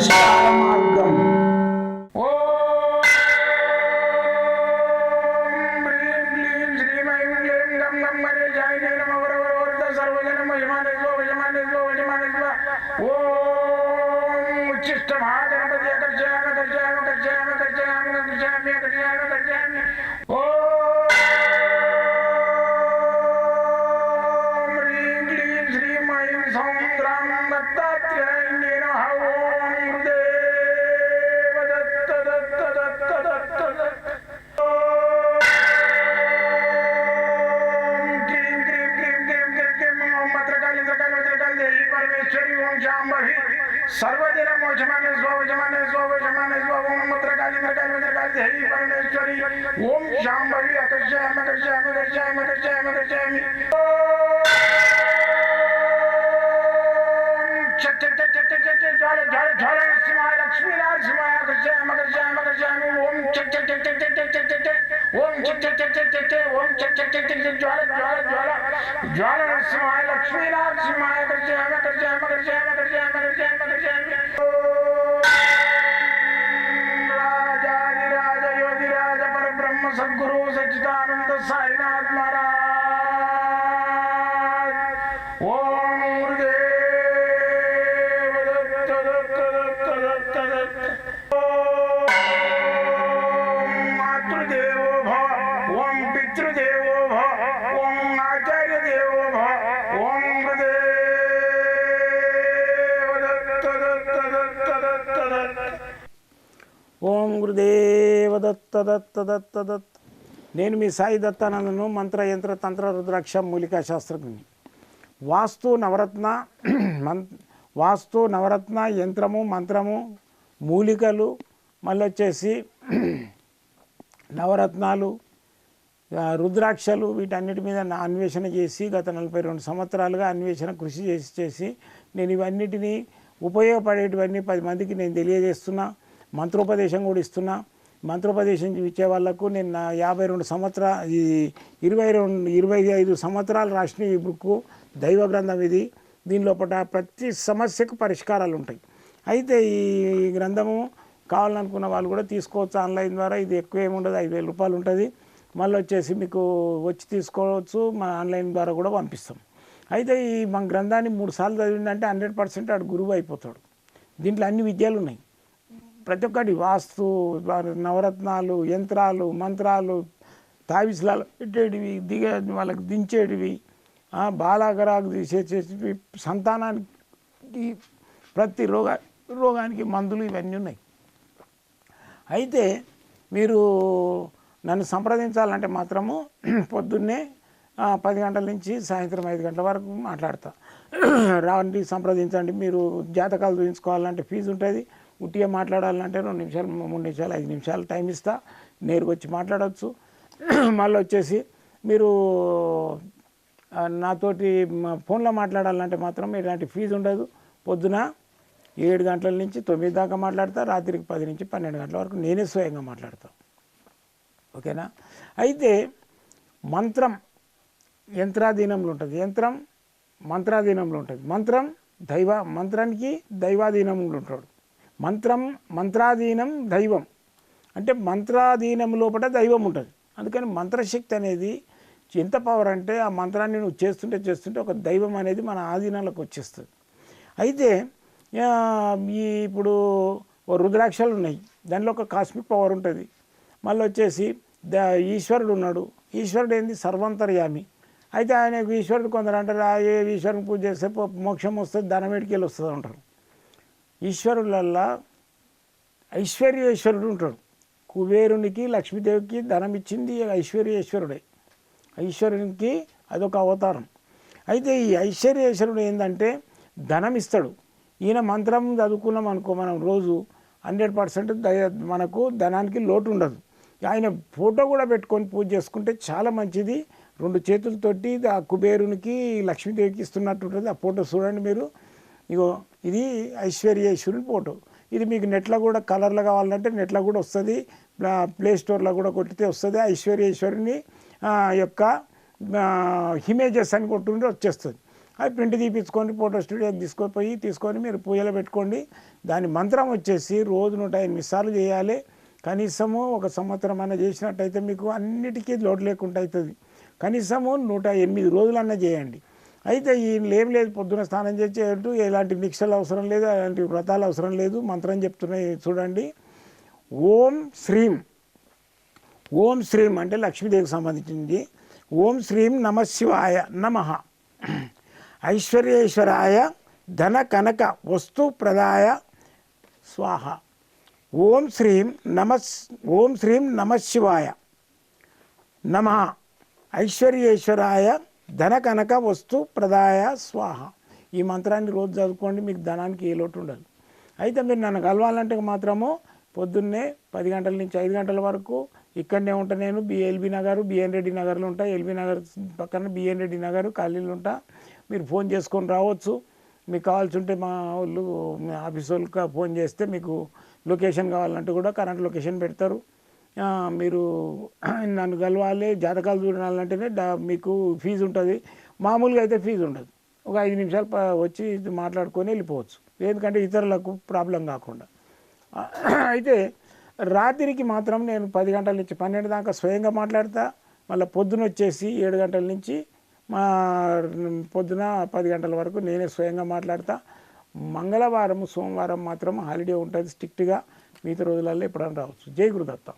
పరిష్కార మార్గం. सर्वदिन मोचमाने स्वजमाने स्वजमाने स्वम मत्रकाली मत्रकाली मत्रकाली देवी परमेश्वरी ओम शांभवी अकर्षयामि अकर्षयामि अकर्षयामि अकर्षयामि अकर्षयामि चट चट चट चट चट ज्वाल ज्वाल ज्वाल नरसिंहाय लक्ष्मी नरसिंहाय अकर्षयामि अकर्षयामि अकर्षयामि ओम चट चट चट चट चट चट चट ओम चट चट चट चट चट ओम चट चट चट चट ज्वाल ज्वाल ज्वाल ज्वाल नरसिंहाय लक्ष्मी नरसिंहाय अकर्षयामि अकर्षयामि अकर्षयामि अकर्षयामि अकर्षयामि अकर्षयामि राजाधिराज योगिराज परब्रह्म सद्गुरु सच्चिदानंद साईनाथ महाराज ओम गुरुदेव दत्त दत्त दत्त दत्त दत्त ओम मातृदेवो भव ओम पितृदेवो भव ओम आचार्य देवो भव ओम ఓం గురుదేవ దత్త దత్త దత్త దత్త. నేను మీ సాయి దత్తానందను, మంత్ర యంత్ర తంత్ర రుద్రాక్ష మూలికా శాస్త్రజ్ఞుని. వాస్తు నవరత్న యంత్రము మంత్రము మూలికలు మళ్ళీ వచ్చేసి నవరత్నాలు రుద్రాక్షలు వీటన్నిటి మీద అన్వేషణ చేసి గత 42 సంవత్సరాలుగా అన్వేషణ కృషి చేసి నేను ఇవన్నిటినీ ఉపయోగపడేటివన్నీ 10 మందికి నేను తెలియజేస్తున్నా. మంత్రోపదేశం కూడా ఇస్తున్నా. మంత్రోపదేశం ఇచ్చే వాళ్ళకు నేను 25 సంవత్సరాలు రాసిన ఈ బుక్కు దైవ గ్రంథం ఇది. దీనిలోపల ప్రతి సమస్యకు పరిష్కారాలు ఉంటాయి. అయితే ఈ గ్రంథము కావాలనుకున్న వాళ్ళు కూడా తీసుకోవచ్చు ఆన్లైన్ ద్వారా. ఇది ఎక్కువ ఏముండదు, 5,000 రూపాయలు ఉంటుంది. మళ్ళీ వచ్చేసి మీకు వచ్చి తీసుకోవచ్చు, మన ఆన్లైన్ ద్వారా కూడా పంపిస్తాం. అయితే ఈ మన గ్రంథాన్ని 3 సార్లు చదివిందంటే 100% ఆడు గురువు అయిపోతాడు. దీంట్లో అన్ని విద్యలు ఉన్నాయి. ప్రతి ఒక్కటి వాస్తు, నవరత్నాలు, యంత్రాలు, మంత్రాలు, తావిస్లాలు పెట్టేటివి, వాళ్ళకి దించేటివి, బాలాగరాకు తీసేసేవి, సంతానానికి ప్రతి రోగానికి మందులు ఇవన్నీ ఉన్నాయి. అయితే మీరు నన్ను సంప్రదించాలంటే మాత్రము పొద్దున్నే 10 గంటల నుంచి సాయంత్రం 5 గంటల వరకు మాట్లాడతా. రాండి, సంప్రదించండి. మీరు జాతకాలు చూపించుకోవాలంటే ఫీజు ఉంటుంది. ఉట్టిగా మాట్లాడాలంటే 2 నిమిషాలు 3 నిమిషాలు 5 నిమిషాలు టైం ఇస్తా, నేరుగా వచ్చి మాట్లాడవచ్చు. మళ్ళీ వచ్చేసి మీరు నాతోటి ఫోన్లో మాట్లాడాలంటే మాత్రం ఎలాంటి ఫీజు ఉండదు. పొద్దున 7 గంటల నుంచి 9 దాకా మాట్లాడతా, రాత్రికి 10 నుంచి 12 గంటల వరకు నేనే స్వయంగా మాట్లాడతాను. ఓకేనా? అయితే మంత్రం యంత్రాధీనంలో ఉంటుంది, యంత్రం మంత్రాధీనంలో ఉంటుంది. మంత్రానికి దైవాధీనంలో ఉంటాడు. మంత్రాధీనం దైవం అంటే మంత్రాధీనం లోపల దైవం ఉంటుంది. అందుకని మంత్రశక్తి అనేది ఎంత పవర్ అంటే ఆ మంత్రాన్ని నువ్వు చేస్తుంటే ఒక దైవం అనేది మన ఆధీనంలోకి వచ్చేస్తుంది. అయితే ఇప్పుడు రుద్రాక్షలు ఉన్నాయి, దానిలో ఒక కాస్మిక్ పవర్ ఉంటుంది. మళ్ళీ వచ్చేసి ఈశ్వరుడు ఉన్నాడు. ఈశ్వరుడు ఏంది? సర్వంతర్యామి. అయితే ఆయన ఈశ్వరుడు కొందరు అంటారు, ఏ ఈశ్వరుని పూజ చేస్తే మోక్షం వస్తుంది, ధనమేడికెళ్ళి వస్తుంది అంటారు. ఈశ్వరులల్లా ఐశ్వర్యేశ్వరుడు ఉంటాడు. కుబేరునికి లక్ష్మీదేవికి ధనం ఇచ్చింది ఐశ్వర్యేశ్వరుడే. ఐశ్వర్యునికి అదొక అవతారం. అయితే ఈ ఐశ్వర్యేశ్వరుడు ఏంటంటే ధనం ఇస్తాడు. ఈయన మంత్రం చదువుకున్నాం అనుకో, మనం రోజు 100% మనకు ధనానికి లోటు ఉండదు. ఆయన ఫోటో కూడా పెట్టుకొని పూజ చేసుకుంటే చాలా మంచిది. 2 చేతులతోటి ఆ కుబేరునికి లక్ష్మీదేవికి ఇస్తున్నట్టు ఉంటుంది. ఆ ఫోటో చూడండి మీరు. ఇగో ఇది ఐశ్వర్యేశ్వరుని ఫోటో. ఇది మీకు నెట్లో కూడా కలర్లో కావాలంటే నెట్లో కూడా వస్తుంది, ప్లే స్టోర్లో కూడా కొట్టితే వస్తుంది. ఐశ్వర్యేశ్వరుని యొక్క ఇమేజెస్ అని కొట్టుంటే వచ్చేస్తుంది. అది ప్రింట్ తీపించుకొని ఫోటో స్టూడియోకి తీసుకొని మీరు పూజలో పెట్టుకోండి. దాని మంత్రం వచ్చేసి రోజు 108 సార్లు చేయాలి. కనీసము 1 సంవత్సరం అన్న చేసినట్టయితే మీకు అన్నిటికీ లోటు లేకుండా అవుతుంది. కనీసము 108 రోజులన్నా చేయండి. అయితే ఈ ఏం లేదు, పొద్దున స్నానం చేసేటట్టు ఎలాంటి నిక్షలు అవసరం లేదు, అలాంటి వ్రతాలు అవసరం లేదు. మంత్రం చెప్తున్నాయి చూడండి. ఓం శ్రీం, ఓం శ్రీం అంటే లక్ష్మీదేవికి సంబంధించింది. ఓం శ్రీం నమశివాయ నమః, ఐశ్వర్యేశ్వరాయ ధన కనక వస్తు ప్రదాయ స్వాహ. ఓం శ్రీం నమశివాయ నమః, ఐశ్వర్యేశ్వరాయ ధన కనక వస్తు ప్రదాయ స్వాహ. ఈ మంత్రాన్ని రోజు చదువుకోండి, మీకు ధనానికి ఏ లోటు ఉండదు. అయితే మీరు నన్ను కలవాలంటే మాత్రము పొద్దున్నే 10 గంటల నుంచి 5 గంటల వరకు ఇక్కడనే ఉంటా. నేను ఎల్బీ నగర్, బిఎన్ రెడ్డి నగర్లో ఉంటా. ఎల్బీ నగర్ పక్కన బిఎన్ రెడ్డి నగర్ ఖాళీలు ఉంటా. మీరు ఫోన్ చేసుకొని రావచ్చు. మీకు కావాల్సి ఉంటే మా వాళ్ళు, మీ ఆఫీస్ వాళ్ళకి ఫోన్ చేస్తే మీకు లొకేషన్ కావాలంటే కూడా కరెంట్ లొకేషన్ పెడతారు. మీరు నన్ను కలవాలి, జాతకాలు చూడాలంటేనే మీకు ఫీజు ఉంటుంది. మామూలుగా అయితే ఫీజు ఉండదు. ఒక 5 నిమిషాలు వచ్చి మాట్లాడుకొని వెళ్ళిపోవచ్చు, ఎందుకంటే ఇతరులకు ప్రాబ్లం కాకుండా. అయితే రాత్రికి మాత్రం నేను 10 గంటల నుంచి 12 దాకా స్వయంగా మాట్లాడతా. మళ్ళీ పొద్దున వచ్చేసి 7 గంటల నుంచి పొద్దున 10 గంటల వరకు నేనే స్వయంగా మాట్లాడతా. మంగళవారం సోమవారం మాత్రం హాలిడే ఉంటుంది స్ట్రిక్ట్గా. మిగతా రోజులలో ఎప్పుడైనా రావచ్చు. జై గురుదత్త.